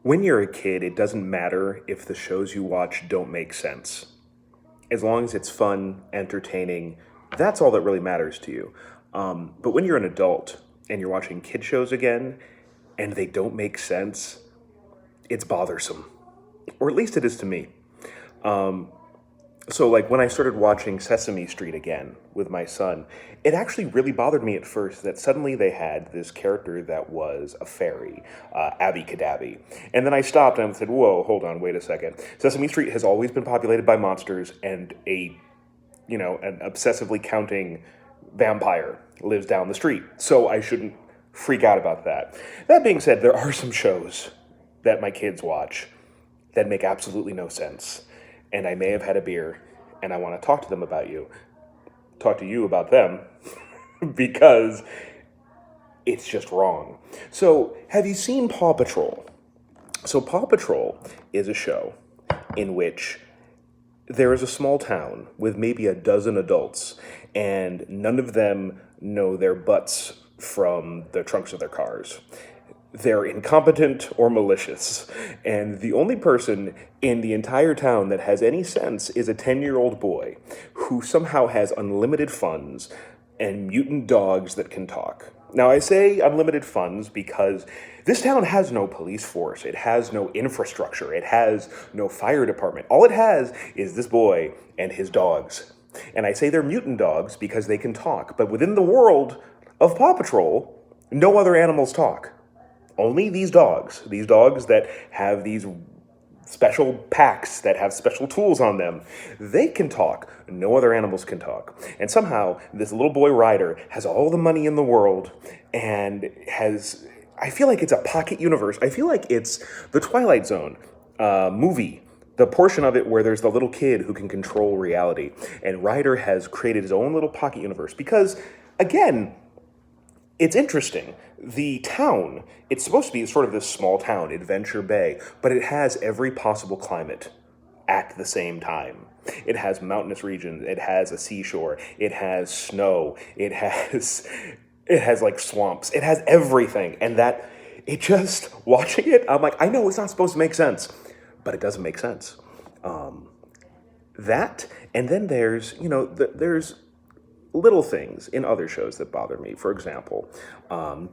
When you're a kid, it doesn't matter if the shows you watch don't make sense. As long as it's fun, entertaining, that's all that really matters to you. But when you're an adult and you're watching kid shows again and they don't make sense, it's bothersome. Or at least it is to me. So, like, when I started watching Sesame Street again with my son, it actually really bothered me at first that suddenly they had this character that was a fairy, Abby Cadabby. And then I stopped and I said, whoa, hold on, wait a second. Sesame Street has always been populated by monsters, and an obsessively counting vampire lives down the street. So I shouldn't freak out about that. That being said, there are some shows that my kids watch that make absolutely no sense. And I may have had a beer, and I want to talk to you about them, because it's just wrong. So, have you seen Paw Patrol? So, Paw Patrol is a show in which there is a small town with maybe a dozen adults, and none of them know their butts from the trunks of their cars. They're incompetent or malicious, and the only person in the entire town that has any sense is a 10-year-old boy who somehow has unlimited funds and mutant dogs that can talk. Now, I say unlimited funds because this town has no police force, it has no infrastructure, it has no fire department. All it has is this boy and his dogs. And I say they're mutant dogs because they can talk, but within the world of Paw Patrol, no other animals talk. Only these dogs that have these special packs that have special tools on them, they can talk. No other animals can talk. And somehow, this little boy Ryder has all the money in the world and I feel like it's a pocket universe. I feel like it's the Twilight Zone movie. The portion of it where there's the little kid who can control reality. And Ryder has created his own little pocket universe because, again, it's interesting. The town, it's supposed to be sort of this small town, Adventure Bay, but it has every possible climate at the same time. It has mountainous regions, it has a seashore, it has snow, it has like swamps, it has everything. And watching it, I'm like, I know it's not supposed to make sense, but it doesn't make sense. That, and then there's little things in other shows that bother me. For example,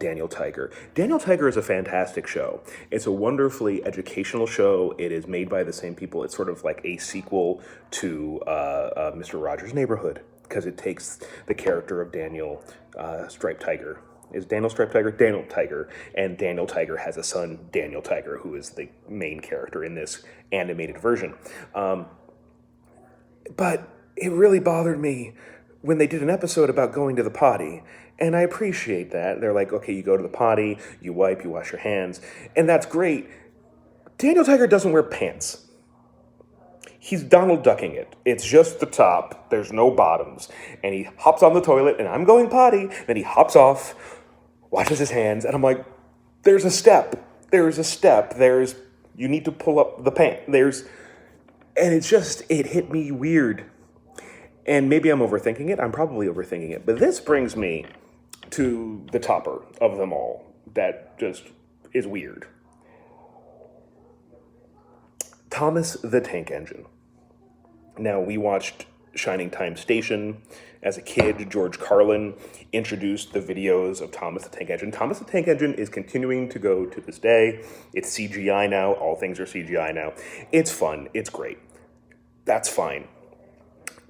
Daniel Tiger. Daniel Tiger is a fantastic show. It's a wonderfully educational show. It is made by the same people. It's sort of like a sequel to Mr. Rogers' Neighborhood, because it takes the character of Daniel Striped Tiger. Is Daniel Striped Tiger? Daniel Tiger. And Daniel Tiger has a son, Daniel Tiger, who is the main character in this animated version. But it really bothered me when they did an episode about going to the potty. And I appreciate that. They're like, okay, you go to the potty, you wipe, you wash your hands, and that's great. Daniel Tiger doesn't wear pants. He's Donald Ducking it. It's just the top, there's no bottoms. And he hops on the toilet, and I'm going potty, then he hops off, washes his hands, and I'm like, there's a step, you need to pull up the pant, and it hit me weird. And maybe I'm overthinking it. I'm probably overthinking it. But this brings me to the topper of them all that just is weird. Thomas the Tank Engine. Now, we watched Shining Time Station as a kid. George Carlin introduced the videos of Thomas the Tank Engine. Thomas the Tank Engine is continuing to go to this day. It's CGI now. All things are CGI now. It's fun. It's great. That's fine.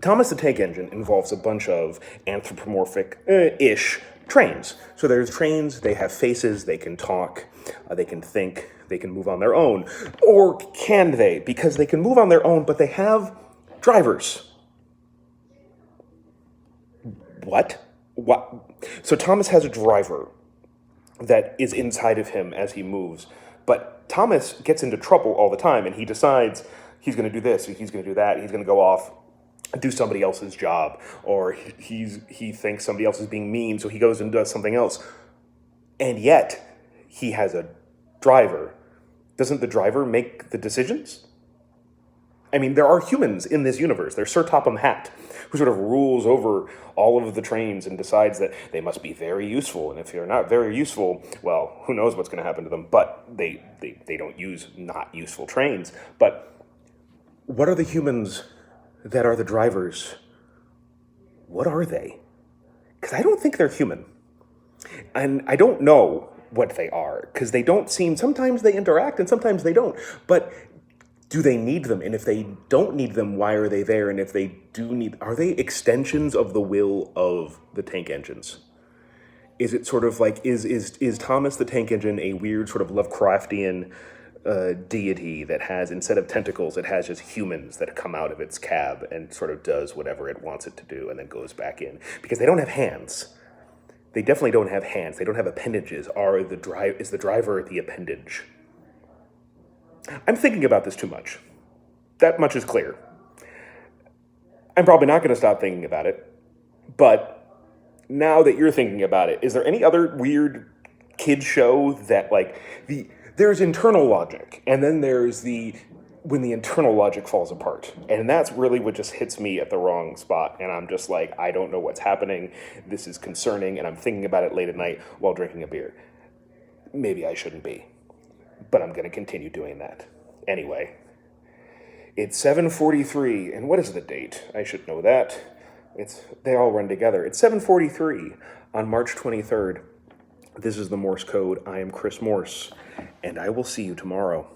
Thomas the Tank Engine involves a bunch of anthropomorphic-ish trains. So there's trains, they have faces, they can talk, they can think, they can move on their own. Or can they? Because they can move on their own, but they have drivers. What? So Thomas has a driver that is inside of him as he moves. But Thomas gets into trouble all the time, and he decides he's going to do this, he's going to do that, he's going to go off do somebody else's job, or he thinks somebody else is being mean, so he goes and does something else. And yet, he has a driver. Doesn't the driver make the decisions? I mean, there are humans in this universe. There's Sir Topham Hatt, who sort of rules over all of the trains and decides that they must be very useful. And if they're not very useful, well, who knows what's going to happen to them. But they don't use not useful trains. But what are the humans that are the drivers? What are they? Because I don't think they're human. And I don't know what they are, because they don't seem, sometimes they interact and sometimes they don't. But do they need them? And if they don't need them, why are they there? And if they do need, are they extensions of the will of the tank engines? Is it sort of like, is Thomas the Tank Engine a weird sort of Lovecraftian deity that has, instead of tentacles, it has just humans that come out of its cab and sort of does whatever it wants it to do and then goes back in? Because they don't have hands. They definitely don't have hands. They don't have appendages. Is the driver the appendage? I'm thinking about this too much. That much is clear. I'm probably not going to stop thinking about it. But now that you're thinking about it, is there any other weird kid show that, like, there's internal logic, and then there's when the internal logic falls apart. And that's really what just hits me at the wrong spot. And I'm just like, I don't know what's happening. This is concerning, and I'm thinking about it late at night while drinking a beer. Maybe I shouldn't be, but I'm going to continue doing that. Anyway, it's 7:43, and what is the date? I should know that. They all run together. It's 7:43 on March 23rd. This is the Morse code. I am Chris Morse, and I will see you tomorrow.